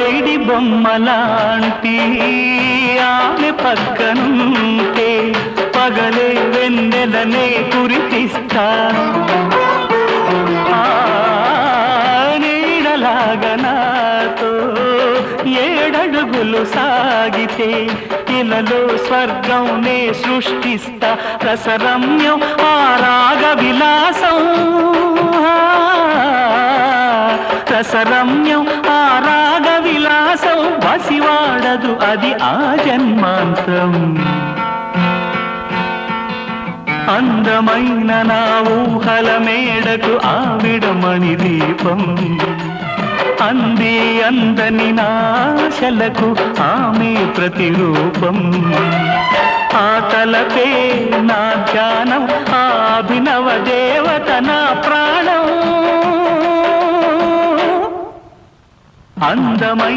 ID బొమ్మలాంటి ఆమె పక్కనుంటే పగలే వెన్నెలనే కురిపిస్తా నీడలాగా నాతో ఏడడుగులు సాగితే ఇలలో స్వర్గంనే సృష్టిస్తా రసరమ్యం ఆ రాగ విలాసం రసరమ్యం ఆ రాగ విలాసం వసివాడదు అది ఆ జన్మాంతం అందమైన నా ఊహల మేడకు ఆవిడమణి దీపం అంది అందని నాశలకు ఆమె ప్రతిరూపం ఆ తలపే నా ధ్యానం ఆ అభినవ దేవత నా ప్రాణం అందమై